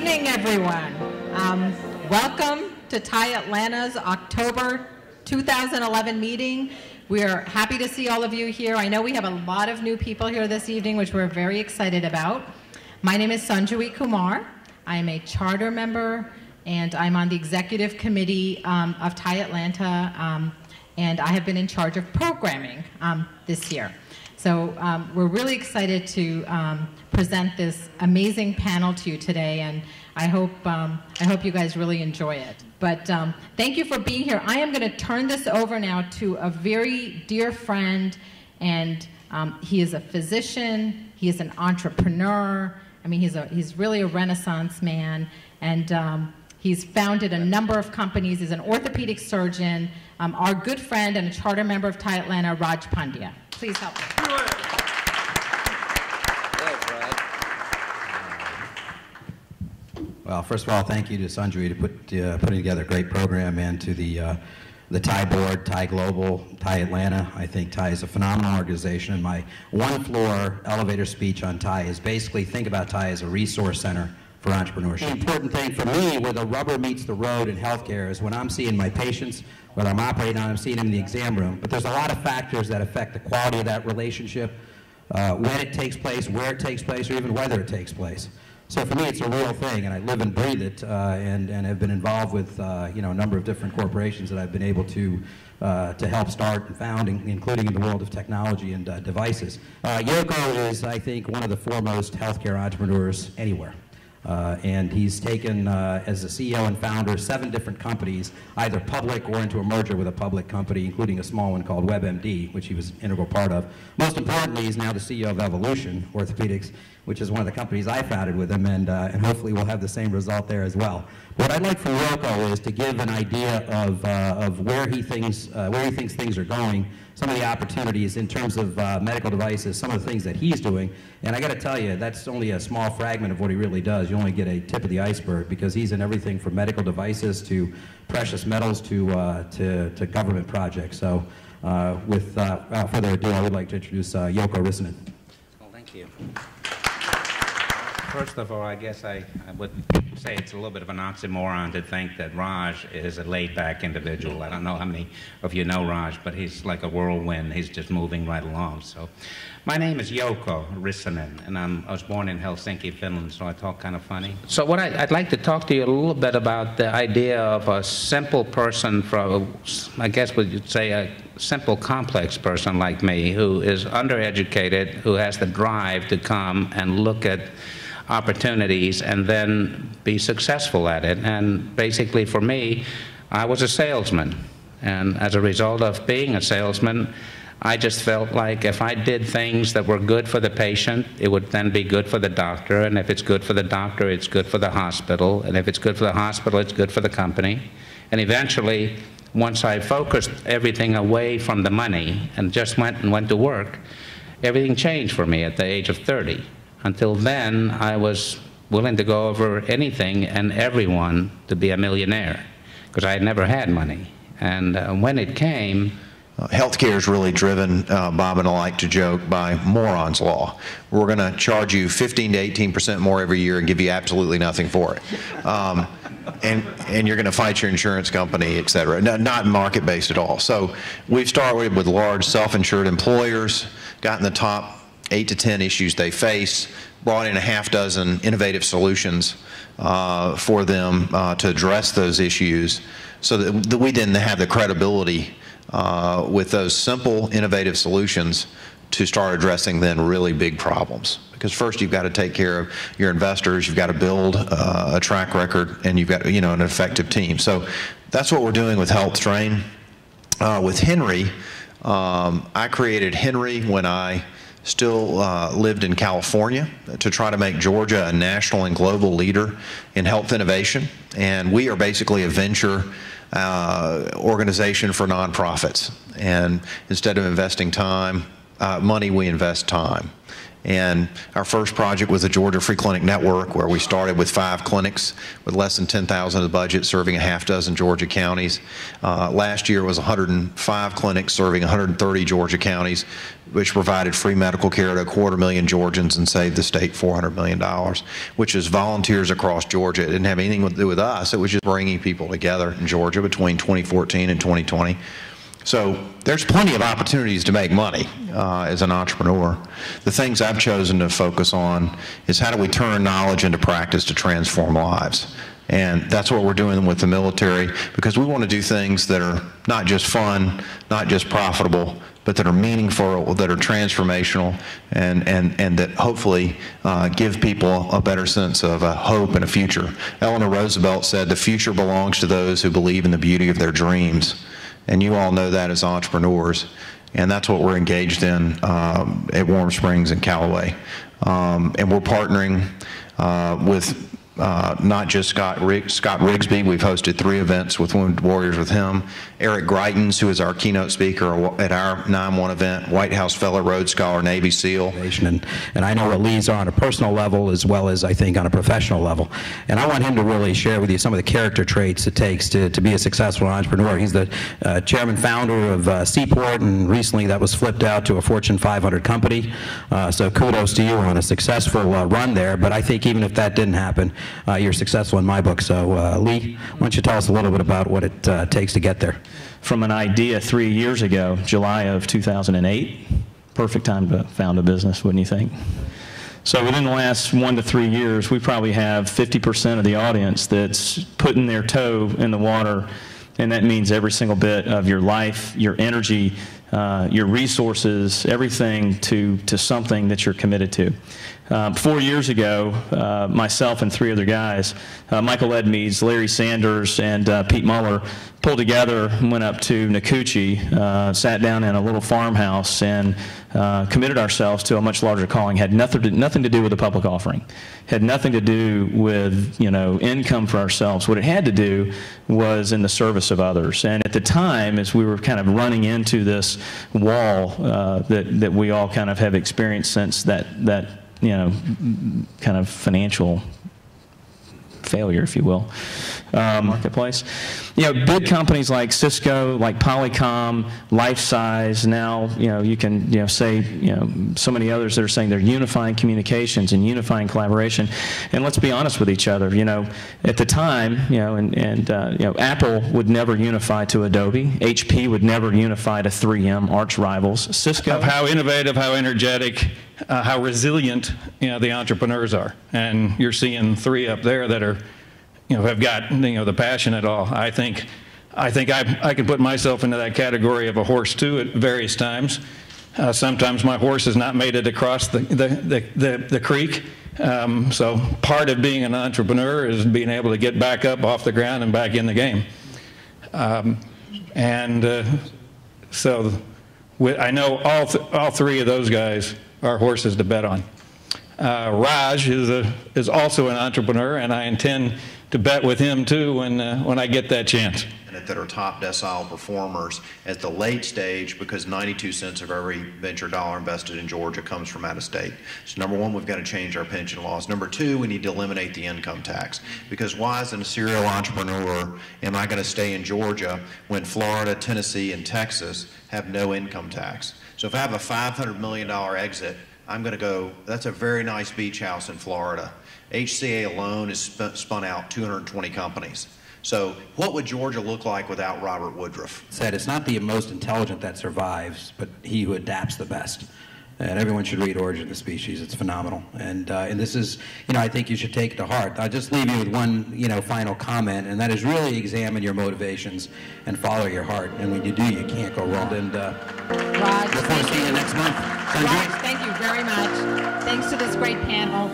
evening, everyone. Welcome to TiE Atlanta's October 2011 meeting. We are happy to see all of you here. I know we have a lot of new people here this evening, which we're very excited about. My name is Sanjay Kumar. I am a charter member, and I'm on the executive committee of TiE Atlanta, and I have been in charge of programming this year. So we're really excited to present this amazing panel to you today, and I hope you guys really enjoy it. But thank you for being here. I am going to turn this over now to a very dear friend, and he is a physician. He is an entrepreneur. I mean, he's really a Renaissance man, and he's founded a number of companies. He's an orthopedic surgeon. Our good friend and a charter member of TiE Atlanta, Raj Pandya. Please help me. Well, first of all, thank you to Sanjay to putting together a great program, and to the TiE board, TiE Global, TiE Atlanta. I think TiE is a phenomenal organization, and my one-floor elevator speech on TiE is basically think about TiE as a resource center for entrepreneurship. The important thing for me, where the rubber meets the road in healthcare, is when I'm seeing my patients, whether I'm operating on them, I'm seeing them in the exam room. But there's a lot of factors that affect the quality of that relationship, when it takes place, where it takes place, or even whether it takes place. So for me, it's a real thing, and I live and breathe it, and have been involved with a number of different corporations that I've been able to help start and found, including in the world of technology and devices. Yoko is, I think, one of the foremost healthcare entrepreneurs anywhere. And he's taken, as the CEO and founder, 7 different companies, either public or into a merger with a public company, including a small one called WebMD, which he was an integral part of. Most importantly, he's now the CEO of Evolution Orthopedics, which is one of the companies I founded with him, and hopefully we'll have the same result there as well. What I'd like from Yoko is to give an idea of where he thinks things are going, some of the opportunities in terms of medical devices, some of the things that he's doing. And I got to tell you, that's only a small fragment of what he really does. You only get a tip of the iceberg, because he's in everything from medical devices to precious metals to government projects. So without further ado, I would like to introduce Yoko Rissanen. Well, thank you. First of all, I guess I would say it's a little bit of an oxymoron to think that Raj is a laid-back individual. I don't know how many of you know Raj, but he's like a whirlwind. He's just moving right along. So, my name is Yoko Rissanen, and I was born in Helsinki, Finland, so I talk kind of funny. So what I'd like to talk to you a little bit about the idea of a simple person from, I guess what you'd say, a simple, complex person like me, who is undereducated, who has the drive to come and look at opportunities and then be successful at it. And basically for me, I was a salesman. And as a result of being a salesman, I just felt like if I did things that were good for the patient, it would then be good for the doctor. And if it's good for the doctor, it's good for the hospital. And if it's good for the hospital, it's good for the company. And eventually, once I focused everything away from the money and just went to work, everything changed for me at the age of 30. Until then, I was willing to go over anything and everyone to be a millionaire, because I had never had money. And when it came... Healthcare is really driven, Bob and I like to joke, by Moron's Law. We're going to charge you 15 to 18% more every year and give you absolutely nothing for it. And you're going to fight your insurance company, et cetera. Not market-based at all. So we've started with large self-insured employers, gotten the top 8 to 10 issues they face, brought in a half-dozen innovative solutions for them to address those issues, so that we then have the credibility with those simple, innovative solutions to start addressing then really big problems. Because first you've got to take care of your investors, you've got to build a track record, and you've got an effective team. So that's what we're doing with HealthTrain. With Henry, I created Henry when I still lived in California to try to make Georgia a national and global leader in health innovation. And we are basically a venture organization for nonprofits. And instead of investing money, we invest time. And our first project was the Georgia Free Clinic Network, where we started with 5 clinics with less than $10,000 of the budget, serving a half dozen Georgia counties. Last year was 105 clinics serving 130 Georgia counties, which provided free medical care to 250,000 Georgians and saved the state $400 million, which is volunteers across Georgia. It didn't have anything to do with us. It was just bringing people together in Georgia between 2014 and 2020. So there's plenty of opportunities to make money as an entrepreneur. The things I've chosen to focus on is how do we turn knowledge into practice to transform lives. And that's what we're doing with the military, because we want to do things that are not just fun, not just profitable, but that are meaningful, that are transformational, and that hopefully give people a better sense of hope and a future. Eleanor Roosevelt said, "The future belongs to those who believe in the beauty of their dreams." And you all know that as entrepreneurs, and that's what we're engaged in at Warm Springs and Callaway. And we're partnering with not just Scott Rigsby. We've hosted 3 events with Wounded Warriors with him. Eric Greitens, who is our keynote speaker at our 9/1 event, White House Fellow, Rhodes Scholar, Navy SEAL. And I know what Lee's on a personal level as well as I think on a professional level. And I want him to really share with you some of the character traits it takes to be a successful entrepreneur. He's the chairman founder of Seaport, and recently that was flipped out to a Fortune 500 company. So kudos to you on a successful run there. But I think even if that didn't happen, you're successful in my book. So Lee, why don't you tell us a little bit about what it takes to get there? From an idea 3 years ago, July of 2008, perfect time to found a business, wouldn't you think? So within the last 1 to 3 years, we probably have 50% of the audience that's putting their toe in the water, and that means every single bit of your life, your energy, your resources, everything to something that you're committed to. 4 years ago, myself and 3 other guys, Michael Edmeades, Larry Sanders, and Pete Muller, pulled together, went up to Nakuchi, sat down in a little farmhouse, and committed ourselves to a much larger calling. Had nothing to do with the public offering. Had nothing to do with, you know, income for ourselves. What it had to do was in the service of others. And at the time, as we were kind of running into this wall that we all kind of have experienced since that you know, kind of financial failure, if you will, marketplace. You know, big companies like Cisco, like Polycom, LifeSize, now, you know, you can, you know, say, you know, so many others that are saying they're unifying communications and unifying collaboration. And let's be honest with each other, you know, at the time, you know, you know, Apple would never unify to Adobe. HP would never unify to 3M, arch rivals. Cisco. Of how innovative, how energetic, how resilient, you know, the entrepreneurs are. And you're seeing 3 up there that are, you know, have got, you know, the passion at all. I think I can put myself into that category of a horse too at various times. Sometimes my horse has not made it across the creek. So part of being an entrepreneur is being able to get back up off the ground and back in the game. So I know all 3 of those guys are horses to bet on. Raj is also an entrepreneur, and I intend to bet with him too when I get that chance. That are top decile performers at the late stage, because 92 cents of every venture dollar invested in Georgia comes from out of state. So number 1, we've got to change our pension laws. Number 2, we need to eliminate the income tax, because why as a serial entrepreneur am I going to stay in Georgia when Florida, Tennessee, and Texas have no income tax? So if I have a $500 million exit, I'm going to go, that's a very nice beach house in Florida. HCA alone has spun out 220 companies. So what would Georgia look like without Robert Woodruff? Said it's not the most intelligent that survives, but he who adapts the best. And everyone should read Origin of the Species. It's phenomenal. And this is, you know, I think you should take it to heart. I'll just leave you with one, you know, final comment, and that is really examine your motivations and follow your heart. And when you do, you can't go wrong. And Raj, look forward to seeing you next month. Raj, thank you very much. Thanks to this great panel.